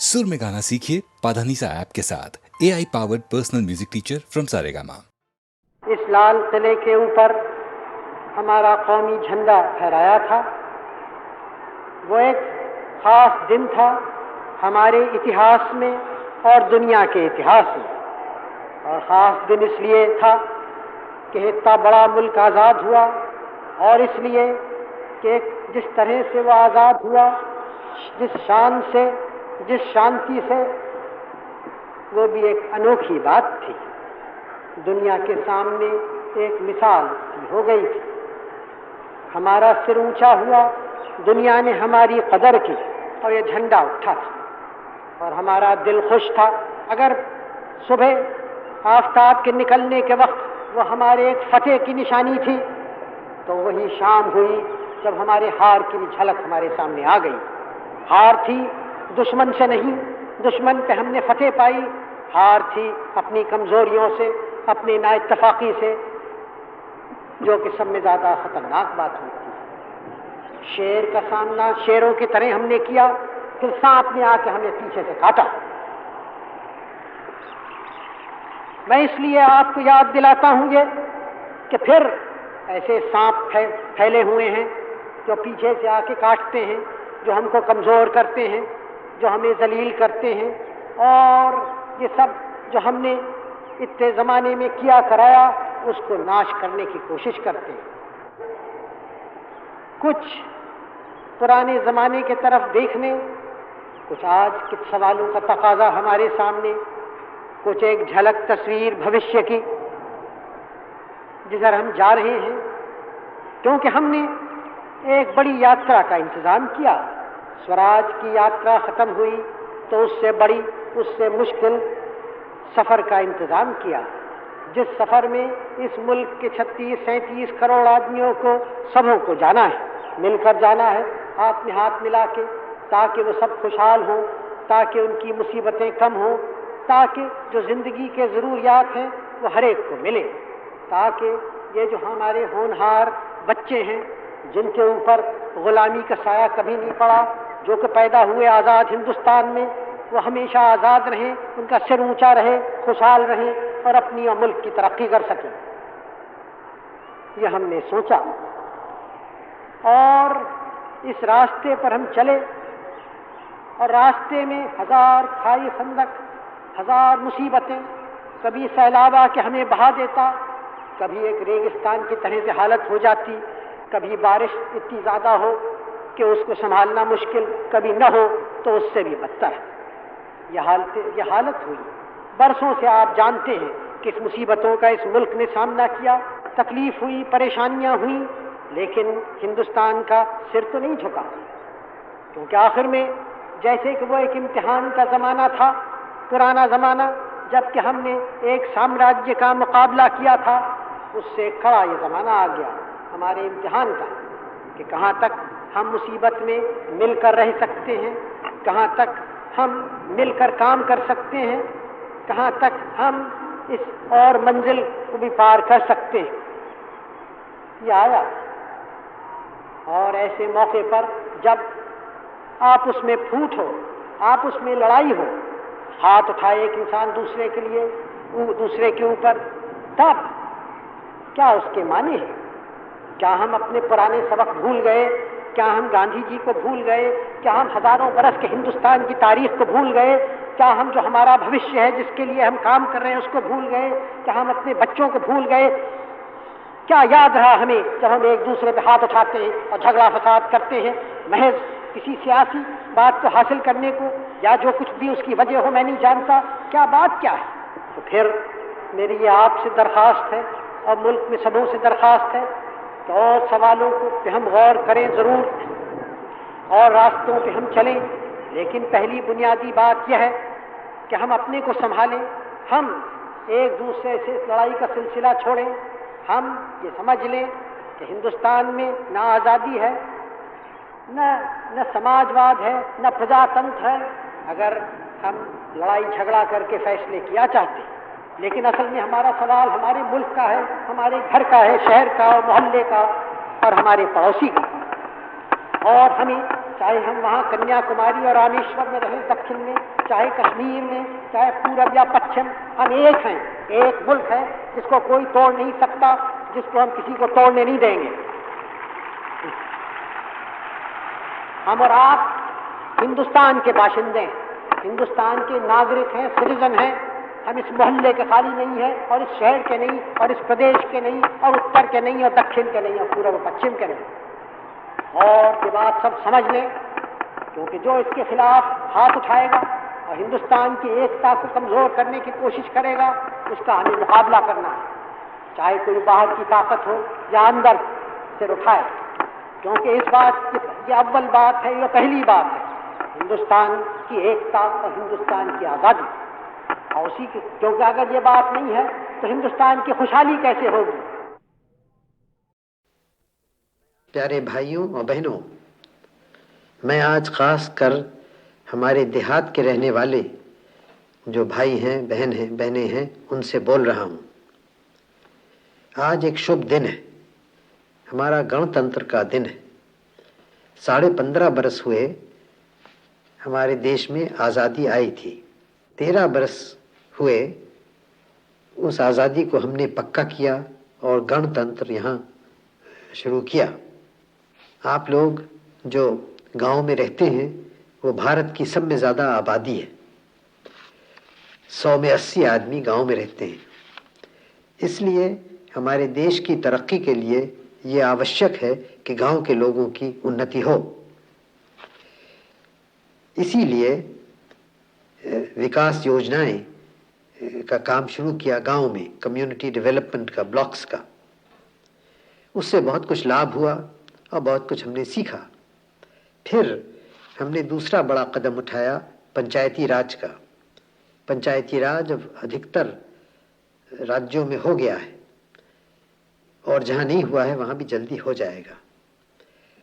सुर में गाना सीखिए पाधानीसा ऐप के साथ AI powered personal music teacher from Saregama. इस लाल किले के ऊपर हमारा कौमी झंडा फहराया था। वो एक खास दिन था हमारे इतिहास में और दुनिया के इतिहास में। और ख़ास दिन इसलिए था कि इतना बड़ा मुल्क आज़ाद हुआ, और इसलिए कि जिस तरह से वो आज़ाद हुआ, जिस शान से, जिस शांति से, वो भी एक अनोखी बात थी। दुनिया के सामने एक मिसाल हो गई थी। हमारा सिर ऊंचा हुआ, दुनिया ने हमारी कदर की और ये झंडा उठा था और हमारा दिल खुश था। अगर सुबह आफ्ताब के निकलने के वक्त वो हमारे एक फतेह की निशानी थी, तो वही शाम हुई जब हमारे हार की झलक हमारे सामने आ गई। हार थी दुश्मन से नहीं, दुश्मन पे हमने फतेह पाई। हार थी अपनी कमजोरियों से, अपनी नाइत्तफाकी से, जो कि सब में ज़्यादा खतरनाक बात होती है। शेर का सामना शेरों की तरह हमने किया, फिर सांप ने आके हमें पीछे से काटा। मैं इसलिए आपको याद दिलाता हूं ये कि फिर ऐसे सांप फैले हुए हैं जो पीछे से आके काटते हैं, जो हमको कमज़ोर करते हैं, जो हमें जलील करते हैं, और ये सब जो हमने इतने ज़माने में किया कराया उसको नाश करने की कोशिश करते हैं। कुछ पुराने ज़माने के तरफ देखने, कुछ आज के सवालों का तकाजा हमारे सामने, कुछ एक झलक तस्वीर भविष्य की जिधर हम जा रहे हैं। क्योंकि हमने एक बड़ी यात्रा का इंतज़ाम किया। स्वराज की यात्रा ख़त्म हुई तो उससे बड़ी, उससे मुश्किल सफ़र का इंतज़ाम किया, जिस सफ़र में इस मुल्क के 36-37 करोड़ आदमियों को, सबों को जाना है, मिलकर जाना है, हाथ में हाथ मिला के, ताकि वो सब खुशहाल हों, ताकि उनकी मुसीबतें कम हों, ताकि जो ज़िंदगी के ज़रूरियात हैं वो हर एक को मिले, ताकि ये जो हमारे होनहार बच्चे हैं जिनके ऊपर ग़ुलामी का साया कभी नहीं पड़ा, जो कि पैदा हुए आज़ाद हिंदुस्तान में, वो हमेशा आज़ाद रहें, उनका सिर ऊंचा रहे, खुशहाल रहें और अपनी और मुल्क की तरक्की कर सकें। ये हमने सोचा और इस रास्ते पर हम चले। और रास्ते में हजार खाई खंदक, हजार मुसीबतें, कभी सैलाब आके हमें बहा देता, कभी एक रेगिस्तान की तरह से हालत हो जाती, कभी बारिश इतनी ज़्यादा हो कि उसको संभालना मुश्किल, कभी न हो तो उससे भी बदतर। यह हालत हुई। बरसों से आप जानते हैं कि इस मुसीबतों का इस मुल्क ने सामना किया, तकलीफ हुई, परेशानियां हुई, लेकिन हिंदुस्तान का सिर तो नहीं झुका। क्योंकि आखिर में जैसे कि वो एक इम्तिहान का ज़माना था, पुराना ज़माना, जबकि हमने एक साम्राज्य का मुकाबला किया था, उससे खड़ा ये ज़माना आ गया हमारे इम्तिहान का कि कहाँ तक हम मुसीबत में मिलकर रह सकते हैं, कहाँ तक हम मिलकर काम कर सकते हैं, कहाँ तक हम इस और मंजिल को भी पार कर सकते हैं। ये आया। और ऐसे मौके पर जब आप उसमें फूट हो, आप उसमें लड़ाई हो, हाथ उठाए एक इंसान दूसरे के लिए, दूसरे के ऊपर, तब क्या उसके माने हैं? क्या हम अपने पुराने सबक भूल गए? क्या हम गांधी जी को भूल गए? क्या हम हजारों बरस के हिंदुस्तान की तारीख को भूल गए? क्या हम जो हमारा भविष्य है, जिसके लिए हम काम कर रहे हैं, उसको भूल गए? क्या हम अपने बच्चों को भूल गए? क्या याद रहा हमें जब हम एक दूसरे पे हाथ उठाते हैं और झगड़ा फसाद करते हैं, महज किसी सियासी बात को हासिल करने को, या जो कुछ भी उसकी वजह हो मैं नहीं जानता, क्या बात क्या है? तो फिर मेरी ये आपसे दरख्वास्त है और मुल्क में सबों से दरख्वास्त है कि और सवालों को पे हम गौर करें ज़रूर, और रास्तों पे हम चलें। लेकिन पहली बुनियादी बात यह है कि हम अपने को संभालें, हम एक दूसरे से इस लड़ाई का सिलसिला छोड़ें। हम ये समझ लें कि हिंदुस्तान में ना आज़ादी है, न समाजवाद है, न प्रजातंत्र है, अगर हम लड़ाई झगड़ा करके फैसले किया चाहते। लेकिन असल में हमारा सवाल हमारे मुल्क का है, हमारे घर का है, शहर का, मोहल्ले का और हमारे पड़ोसी का। और हमें चाहे हम वहाँ कन्याकुमारी और रामेश्वर में रहें दक्षिण में, चाहे कश्मीर में, चाहे पूरब या पश्चिम, हम एक हैं, एक मुल्क है जिसको कोई तोड़ नहीं सकता, जिसको हम किसी को तोड़ने नहीं देंगे। हम और आप हिंदुस्तान के बाशिंदे हैं, हिंदुस्तान के नागरिक हैं, सिटीजन हैं। हम इस मोहल्ले के खाली नहीं है, और इस शहर के नहीं, और इस प्रदेश के नहीं, और उत्तर के नहीं, और दक्षिण के नहीं, और पूर्व और पश्चिम के नहीं। और ये बात सब समझ लें, क्योंकि जो इसके खिलाफ हाथ उठाएगा और हिंदुस्तान की एकता को कमजोर करने की कोशिश करेगा, उसका हमें मुकाबला करना है, चाहे कोई बाहर की ताकत हो या अंदर सिर उठाए। क्योंकि इस बात ये अव्वल बात है, ये पहली बात है, हिंदुस्तान की एकता और हिंदुस्तान की आज़ादी। और उसी की, क्योंकि अगर ये बात नहीं है तो हिंदुस्तान की खुशहाली कैसे होगी। प्यारे भाइयों और बहनों, मैं आज खास कर हमारे देहात के रहने वाले जो भाई हैं, बहनें हैं, उनसे बोल रहा हूँ। आज एक शुभ दिन है, हमारा गणतंत्र का दिन है। 15.5 बरस हुए हमारे देश में आज़ादी आई थी। 13 बरस हुए उस आज़ादी को हमने पक्का किया और गणतंत्र यहाँ शुरू किया। आप लोग जो गांव में रहते हैं वो भारत की सब में ज़्यादा आबादी है, 100 में 80 आदमी गांव में रहते हैं। इसलिए हमारे देश की तरक्की के लिए ये आवश्यक है कि गांव के लोगों की उन्नति हो। इसीलिए विकास योजनाएं का काम शुरू किया गांव में, कम्युनिटी डेवलपमेंट का, ब्लॉक्स का। उससे बहुत कुछ लाभ हुआ और बहुत कुछ हमने सीखा। फिर हमने दूसरा बड़ा कदम उठाया पंचायती राज का। पंचायती राज अब अधिकतर राज्यों में हो गया है, और जहाँ नहीं हुआ है वहाँ भी जल्दी हो जाएगा।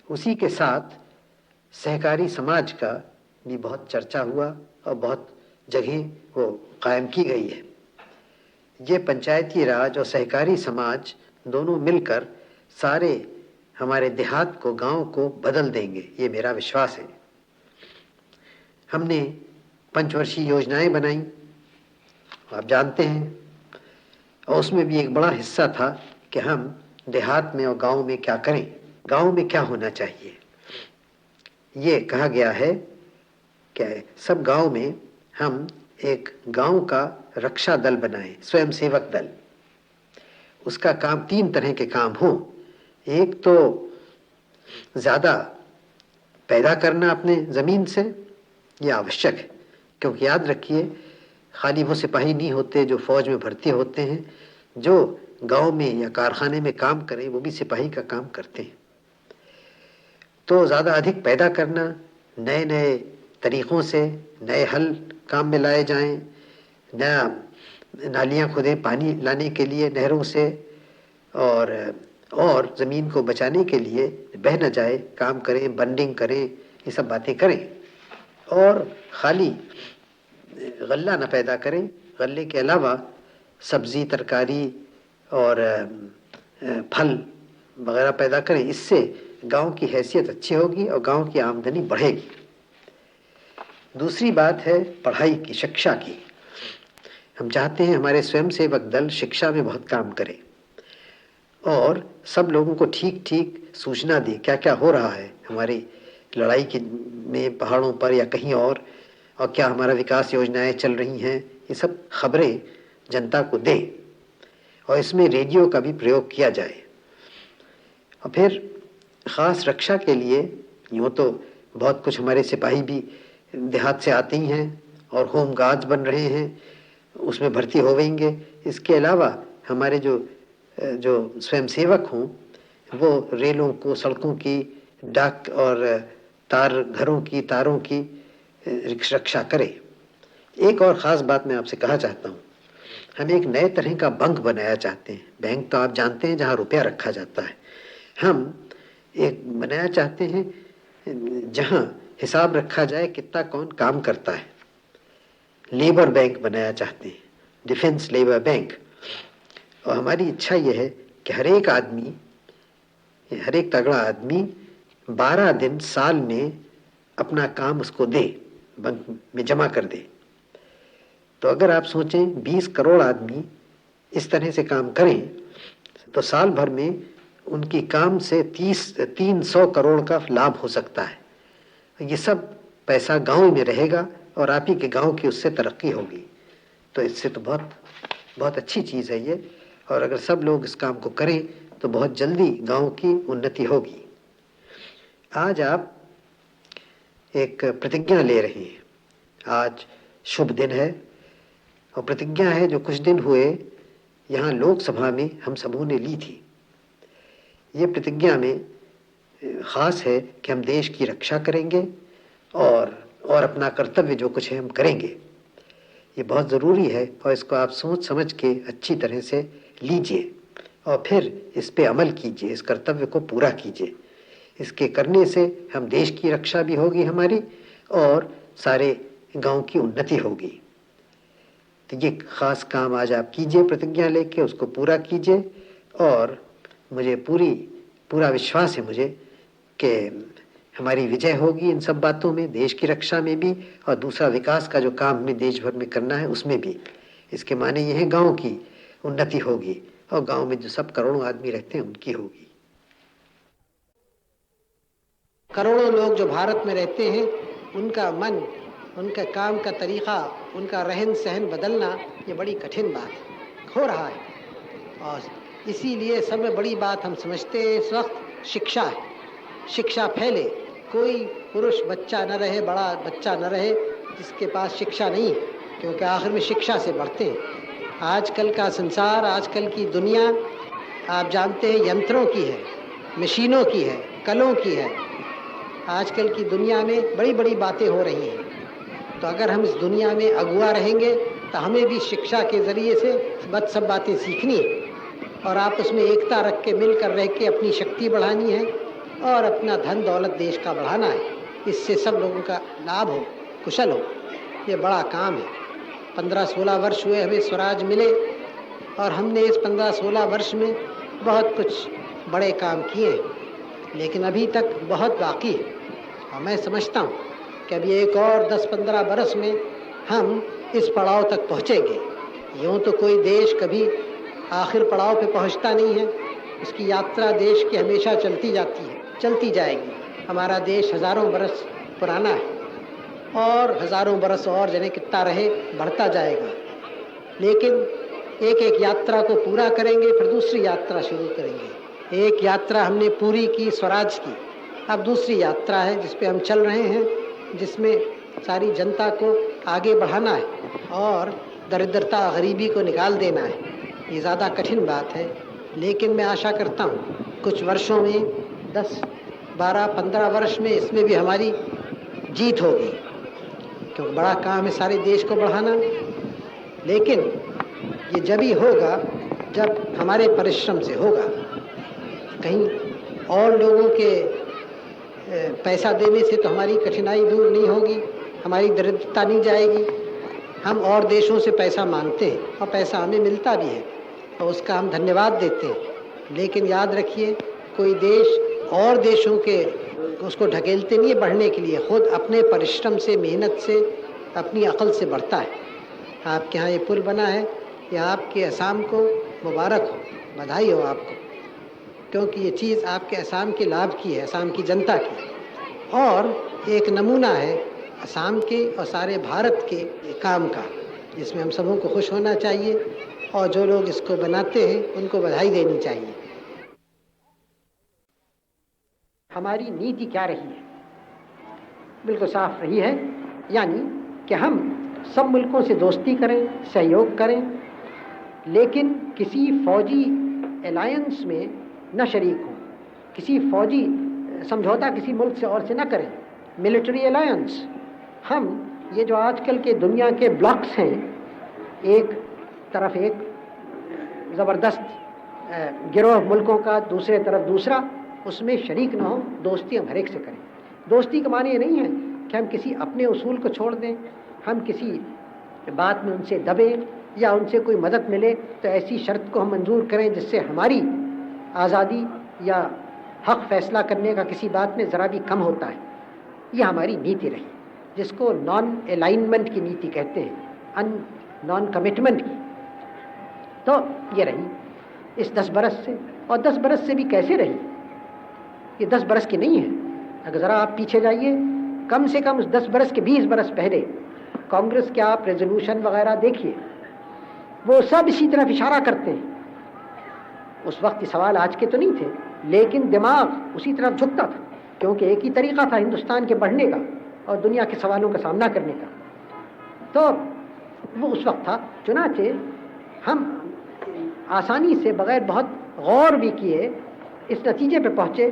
उसी के साथ सहकारी समाज का भी बहुत चर्चा हुआ और बहुत जगह वो कायम की गई है। ये पंचायती राज और सहकारी समाज दोनों मिलकर सारे हमारे देहात को, गांव को बदल देंगे, ये मेरा विश्वास है। हमने पंचवर्षीय योजनाएं बनाई, आप जानते हैं, और उसमें भी एक बड़ा हिस्सा था कि हम देहात में और गांव में क्या करें, गांव में क्या होना चाहिए। ये कहा गया है कि सब गांव में हम एक गांव का रक्षा दल बनाएं, स्वयं सेवक दल। उसका काम 3 तरह के काम हों। एक तो ज़्यादा पैदा करना अपने ज़मीन से, ये आवश्यक है, क्योंकि याद रखिए खाली वो सिपाही नहीं होते जो फौज में भर्ती होते हैं, जो गांव में या कारखाने में काम करें वो भी सिपाही का काम करते हैं। तो ज़्यादा अधिक पैदा करना, नए नए तरीक़ों से नए हल काम में लाए जाएं, नया नालियाँ खोदें पानी लाने के लिए नहरों से, और ज़मीन को बचाने के लिए बह न जाए काम करें, बंडिंग करें, ये सब बातें करें। और खाली गल्ला न पैदा करें, गल्ले के अलावा सब्ज़ी, तरकारी और फल वगैरह पैदा करें। इससे गांव की हैसियत अच्छी होगी और गांव की आमदनी बढ़ेगी। दूसरी बात है पढ़ाई की, शिक्षा की। हम चाहते हैं हमारे स्वयंसेवक दल शिक्षा में बहुत काम करे और सब लोगों को ठीक ठीक सूचना दे क्या क्या हो रहा है हमारी लड़ाई के में, पहाड़ों पर या कहीं और क्या हमारा विकास योजनाएं चल रही हैं, ये सब खबरें जनता को दे। और इसमें रेडियो का भी प्रयोग किया जाए। और फिर ख़ास रक्षा के लिए यूँ तो बहुत कुछ हमारे सिपाही भी देहात से आते ही हैं और होम गार्ड्स बन रहे हैं, उसमें भर्ती होवेंगे। इसके अलावा हमारे जो स्वयंसेवक हों वो रेलों को, सड़कों की, डाक और घरों की तारों की रक्षा करें। एक और ख़ास बात मैं आपसे कहा चाहता हूँ, हम एक नए तरह का बैंक बनाया चाहते हैं। बैंक तो आप जानते हैं जहाँ रुपया रखा जाता है, हम एक बनाया चाहते हैं जहाँ हिसाब रखा जाए कितना कौन काम करता है। लेबर बैंक बनाया चाहते हैं, डिफेंस लेबर बैंक। और हमारी इच्छा यह है कि हर एक तगड़ा आदमी 12 दिन साल में अपना काम उसको दे, बैंक में जमा कर दे। तो अगर आप सोचें 20 करोड़ आदमी इस तरह से काम करें तो साल भर में उनकी काम से 300 करोड़ का लाभ हो सकता है। ये सब पैसा गांव में रहेगा और आप ही के गांव की उससे तरक्की होगी। तो इससे तो बहुत बहुत अच्छी चीज़ है ये। और अगर सब लोग इस काम को करें तो बहुत जल्दी गांव की उन्नति होगी। आज आप एक प्रतिज्ञा ले रहे हैं। आज शुभ दिन है और प्रतिज्ञा है जो कुछ दिन हुए यहाँ लोकसभा में हम सबों ने ली थी। ये प्रतिज्ञा में ख़ास है कि हम देश की रक्षा करेंगे और अपना कर्तव्य जो कुछ है हम करेंगे। ये बहुत ज़रूरी है और इसको आप सोच समझ के अच्छी तरह से लीजिए और फिर इस पे अमल कीजिए, इस कर्तव्य को पूरा कीजिए। इसके करने से हम देश की रक्षा भी होगी हमारी और सारे गांव की उन्नति होगी। तो ये ख़ास काम आज आप कीजिए, प्रतिज्ञा लेके उसको पूरा कीजिए। और मुझे पूरा विश्वास है मुझे कि हमारी विजय होगी इन सब बातों में, देश की रक्षा में भी और दूसरा विकास का जो काम हमें देश भर में करना है उसमें भी। इसके माने ये है गांव की उन्नति होगी और गांव में जो सब करोड़ों आदमी रहते हैं उनकी होगी। करोड़ों लोग जो भारत में रहते हैं उनका मन, उनका काम का तरीक़ा, उनका रहन सहन बदलना ये बड़ी कठिन बात है, हो रहा है। और इसीलिए सबसे बड़ी बात हम समझते हैं इस वक्त शिक्षा है। शिक्षा फैले, कोई पुरुष बच्चा न रहे, बड़ा बच्चा न रहे जिसके पास शिक्षा नहीं है, क्योंकि आखिर में शिक्षा से बढ़ते हैं। आजकल का संसार, आजकल की दुनिया आप जानते हैं यंत्रों की है, मशीनों की है, कलों की है। आजकल की दुनिया में बड़ी बड़ी बातें हो रही हैं। तो अगर हम इस दुनिया में अगुआ रहेंगे तो हमें भी शिक्षा के ज़रिए से सब बातें सीखनी है और आपस में एकता रख के मिलकर रह के अपनी शक्ति बढ़ानी है और अपना धन दौलत देश का बढ़ाना है। इससे सब लोगों का लाभ हो, कुशल हो। ये बड़ा काम है। 15-16 वर्ष हुए हमें स्वराज मिले और हमने इस 15-16 वर्ष में बहुत कुछ बड़े काम किए, लेकिन अभी तक बहुत बाकी है। और मैं समझता हूँ कि अभी एक और 10-15 बरस में हम इस पड़ाव तक पहुँचेंगे। यूँ तो कोई देश कभी आखिर पड़ाव पे पहुँचता नहीं है। इसकी यात्रा देश की हमेशा चलती जाती है, चलती जाएगी। हमारा देश हज़ारों बरस पुराना है और हज़ारों बरस और जने कितना रहे बढ़ता जाएगा। लेकिन एक एक यात्रा को पूरा करेंगे, फिर दूसरी यात्रा शुरू करेंगे। एक यात्रा हमने पूरी की स्वराज की, अब दूसरी यात्रा है जिस पे हम चल रहे हैं, जिसमें सारी जनता को आगे बढ़ाना है और दरिद्रता गरीबी को निकाल देना है। ये ज़्यादा कठिन बात है, लेकिन मैं आशा करता हूँ कुछ वर्षों में 10, 12, 15 वर्ष में इसमें भी हमारी जीत होगी, क्योंकि बड़ा काम है सारे देश को बढ़ाना। लेकिन ये जब ही होगा जब हमारे परिश्रम से होगा। कहीं और लोगों के पैसा देने से तो हमारी कठिनाई दूर नहीं होगी, हमारी दरिद्रता नहीं जाएगी। हम और देशों से पैसा मांगते हैं और पैसा हमें मिलता भी है और उसका हम धन्यवाद देते हैं। लेकिन याद रखिए, कोई देश और देशों के उसको ढकेलते नहीं है बढ़ने के लिए, खुद अपने परिश्रम से, मेहनत से, अपनी अकल से बढ़ता है। आपके यहाँ ये पुल बना है, ये आपके असम को मुबारक हो, बधाई हो आपको, क्योंकि ये चीज़ आपके असम के लाभ की है, असम की जनता की, और एक नमूना है असम के और सारे भारत के काम का, जिसमें हम सबों को खुश होना चाहिए और जो लोग इसको बनाते हैं उनको बधाई देनी चाहिए। हमारी नीति क्या रही है? बिल्कुल साफ रही है, यानी कि हम सब मुल्कों से दोस्ती करें, सहयोग करें, लेकिन किसी फौजी अलायंस में न शरीक हों, किसी फौजी समझौता किसी मुल्क से और से न करें, मिलिट्री अलायंस। हम ये जो आजकल के दुनिया के ब्लॉक्स हैं, एक तरफ एक ज़बरदस्त गिरोह मुल्कों का, दूसरे तरफ दूसरा, उसमें शरीक न हो, दोस्ती हम हर एक से करें। दोस्ती का माने ये नहीं है कि हम किसी अपने उसूल को छोड़ दें, हम किसी बात में उनसे दबें या उनसे कोई मदद मिले तो ऐसी शर्त को हम मंजूर करें जिससे हमारी आज़ादी या हक़ फैसला करने का किसी बात में ज़रा भी कम होता है। ये हमारी नीति रही, जिसको नॉन अलाइनमेंट की नीति कहते हैं, नॉन कमिटमेंट की। तो ये रही इस 10 बरस से, और 10 बरस से भी कैसे रही, ये 10 बरस की नहीं है। अगर ज़रा आप पीछे जाइए, कम से कम उस 10 बरस के 20 बरस पहले कांग्रेस के आप रेजोल्यूशन वगैरह देखिए, वो सब इसी तरफ इशारा करते हैं। उस वक्त ये सवाल आज के तो नहीं थे, लेकिन दिमाग उसी तरफ झुकता था, क्योंकि एक ही तरीका था हिंदुस्तान के बढ़ने का और दुनिया के सवालों का सामना करने का। तो वो उस वक्त था। चुनाचे हम आसानी से, बगैर बहुत गौर भी किए, इस नतीजे पे पहुँचे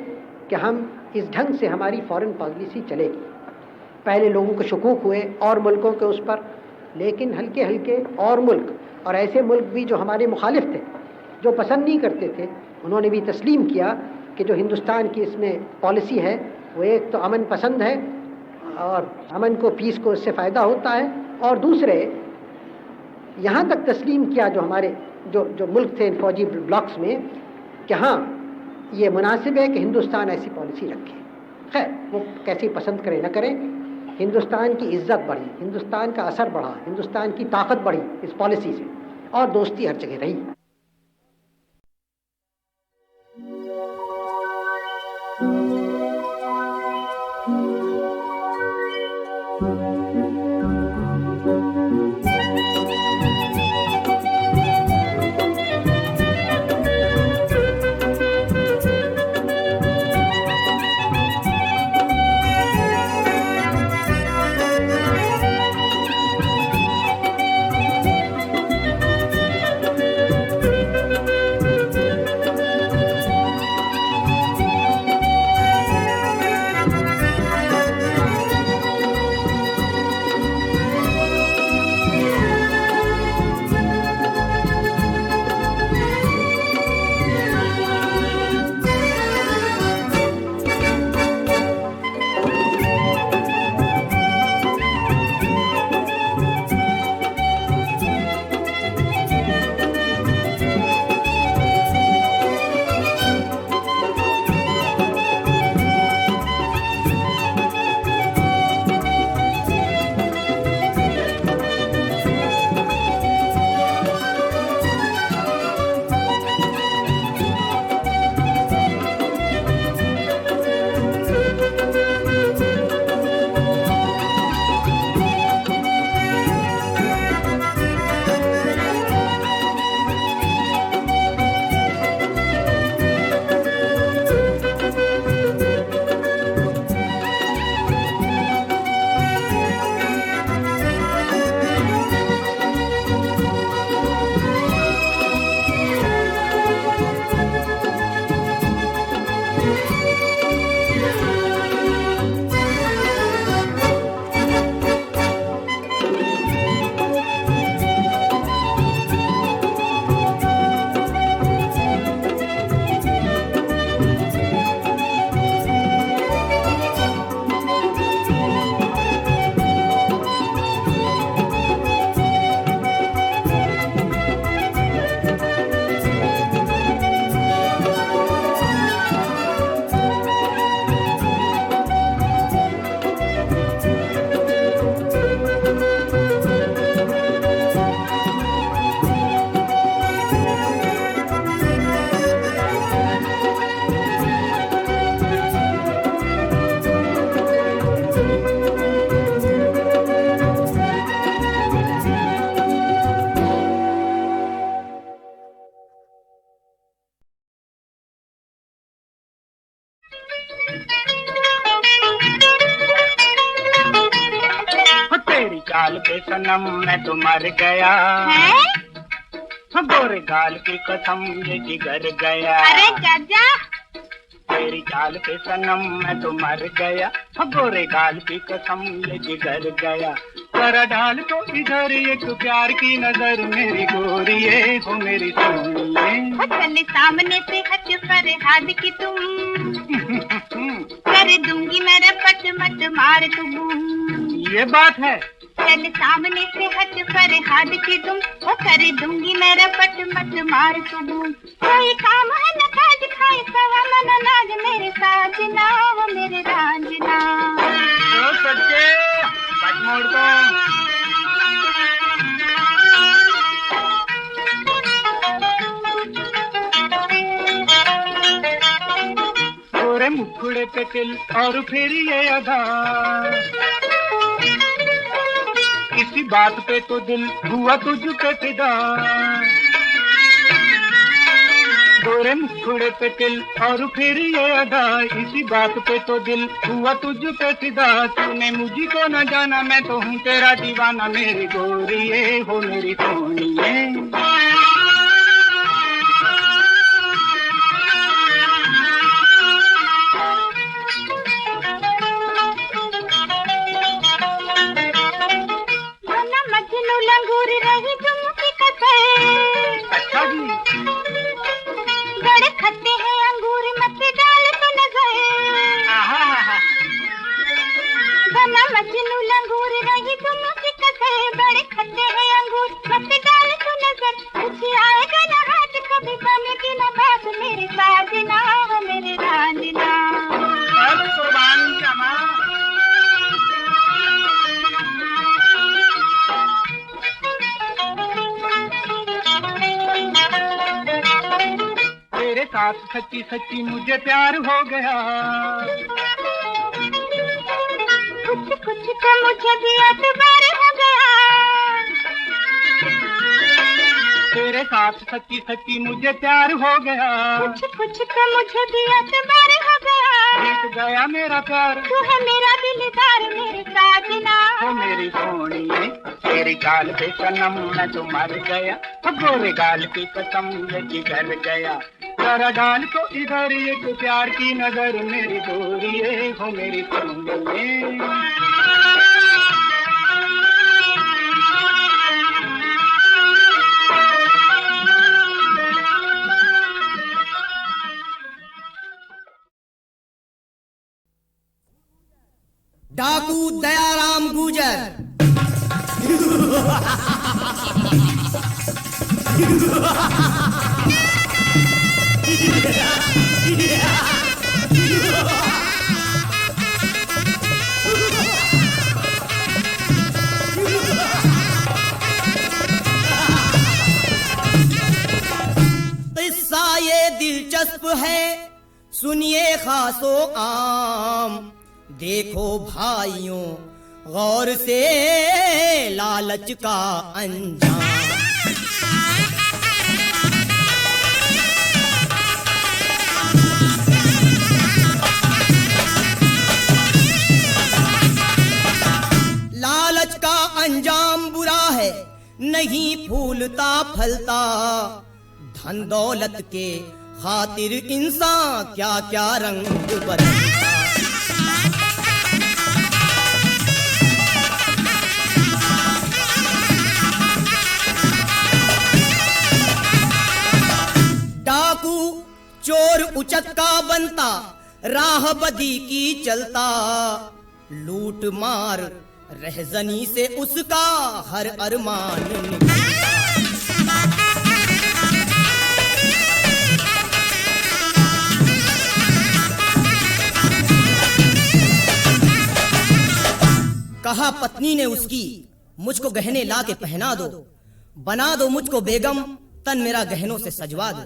कि हम इस ढंग से हमारी फॉरेन पॉलिसी चलेगी। पहले लोगों को शकूक हुए और मुल्कों के उस पर, लेकिन हल्के हल्के और मुल्क, और ऐसे मुल्क भी जो हमारे मुखालिफ थे, जो पसंद नहीं करते थे, उन्होंने भी तस्लीम किया कि जो हिंदुस्तान की इसमें पॉलिसी है वो एक तो अमन पसंद है और अमन को, पीस को इससे फ़ायदा होता है, और दूसरे यहाँ तक तस्लीम किया जो हमारे जो मुल्क थे इन फौजी ब्लॉक्स में, कि हाँ ये मुनासिब है कि हिंदुस्तान ऐसी पॉलिसी रखे। खैर वो कैसे पसंद करे न करें, हिंदुस्तान की इज्जत बढ़ी, हिंदुस्तान का असर बढ़ा, हिंदुस्तान की ताकत बढ़ी इस पॉलिसी से, और दोस्ती हर जगह रही। गाल पे सनम मैं तो मर गया है? गोरे गाल की कसम ये जिगर गया। अरे चाचा, तेरी चाल पे सनम मैं तो मर गया, गोरे गाल की कसम ये जिगर गया। जरा डाल तो इधर एक प्यार की नजर मेरी गोरिये हो मेरी सुन ले। चले सामने से हट पर हाथ की तुम कर दूंगी मेरा पट मत मार तुम। ये बात है। चल सामने से हट पर हाथ की तुम कर दूंगी मेरा पट मत मार तुम। कोई काम है न काज खाए सवा मन नाज मेरे साजना वो मेरे रांझना। सच्चे बट मोड़ को गोरे मुखड़े पे तिल और फिर ये अदा किसी बात पे तो दिल हुआ तुझ पे फिदा गोरे मुखड़े पे तिल और फिर ये अदा इसी बात पे तो दिल हुआ तुझ पे फिदा तूने मुझको न जाना मैं तो हूँ तेरा दीवाना मेरी गोरिये हो मेरी सोनिए अच्छा जी बड़े खट्टे हैं अंगूर मत डाल तो नजर बना मजनू लंगूर रही तुम की कसर बड़े खट्टे हैं अंगूर मत डाल तो नजर कुछ आएगा ना हाथ कभी बनेगी ना बात मेरे साजना हो मेरे रांझना कुर्बान जामा तेरे साथ सच्ची सच्ची मुझे प्यार हो गया कुछ कुछ तो मुझे भी एतबार हो गया तेरे साथ सच्ची सच्ची मुझे प्यार हो गया कुछ कुछ तो मुझे भी एतबार हो गया जीत गया मेरा प्यार तू है मेरा दिलदार मेरे साजना हो मेरी सोनिए तेरी गाल पे सनम मैं तो मर गया गोरे गाल की कसम ये जिगर गया जरा डाल को इधर एक प्यार की नजर मेरी गोरिये हो मेरी सोनिए डाकू दयाराम गुजर किस्सा ये दिलचस्प है सुनिए खासो आम देखो भाइयों गौर से लालच का अंजाम लालच का अंजाम बुरा है नहीं फूलता फलता धन दौलत के खातिर इंसान क्या क्या रंग बदलता डाकू चोर उचक्का बनता राह बदी की चलता लूट मार रहजनी से उसका हर अरमान निकलता कहा पत्नी ने उसकी मुझको गहने ला के पहना दो बना दो मुझको बेगम तन मेरा गहनों से सजवा दो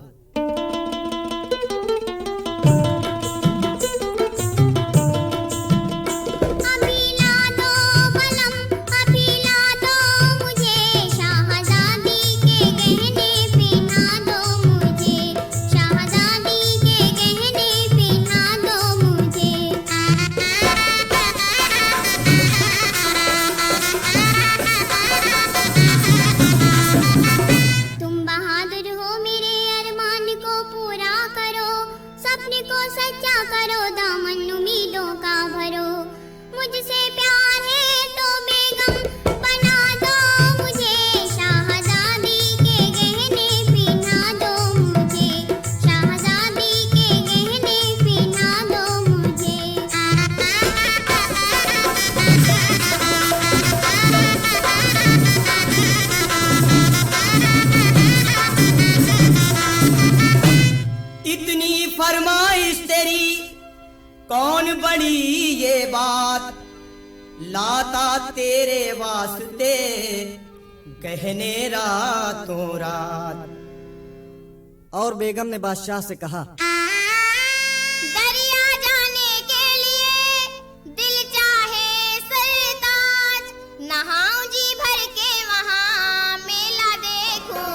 लाता तेरे वास्ते गहने रातों रात। और बेगम ने बादशाह से कहा, दरिया जाने के लिए दिल चाहे सरताज, नहाऊं जी भर के वहां मेला देखूं।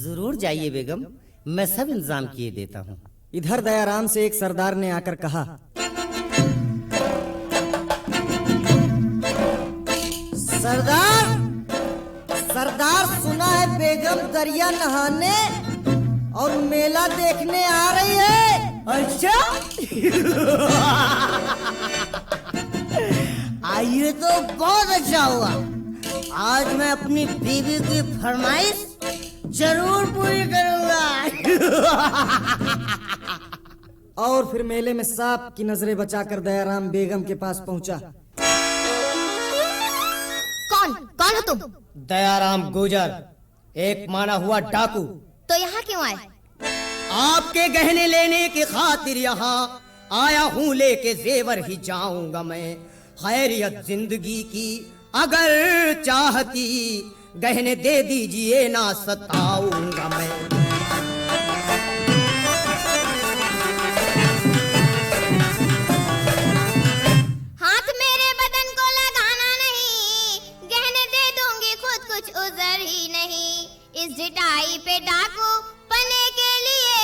जरूर जाइए बेगम, मैं सब इंतजाम किए देता हूँ। इधर दयाराम से एक सरदार ने आकर कहा, सरदार, सरदार सुना है बेगम दरिया नहाने और मेला देखने आ रही है। अच्छा आइए तो बहुत अच्छा हुआ। आज मैं अपनी बीवी की फरमाइश जरूर पूरी करूंगा। और फिर मेले में सांप की नजरें बचाकर दयाराम बेगम के पास पहुंचा। कौन हो तुम? दयाराम गुजर, एक माना हुआ डाकू। तो यहाँ क्यों आए? आपके गहने लेने की खातिर यहाँ आया हूँ, लेके जेवर ही जाऊंगा मैं। खैरियत जिंदगी की अगर चाहती, गहने दे दीजिए ना सताऊंगा मैं। हाथ मेरे बदन को लगाना नहीं, गहने दे दूंगी खुद कुछ उजर ही नहीं। इस ढिठाई पे डाकू पने के लिए,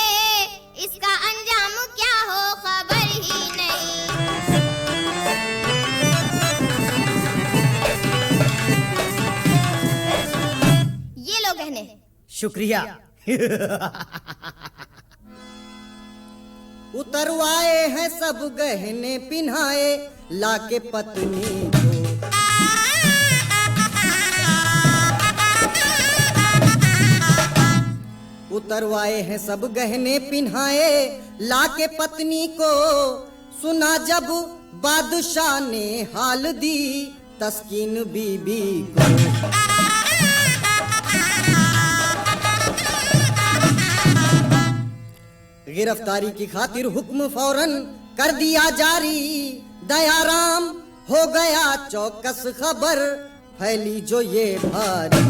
इसका अंजाम क्या हो खबर ही नहीं। ये लो गहने। शुक्रिया। उतरवाए हैं सब गहने पिन्हाए लाके पत्नी को। उतरवाए हैं सब गहने पिन्हाए लाके पत्नी को। सुना जब बादशाह ने हाल दी तस्कीन बीबी को। गिरफ्तारी की खातिर हुक्म फौरन कर दिया जारी। दयाराम हो गया चौकस, खबर फैली जो ये भारी।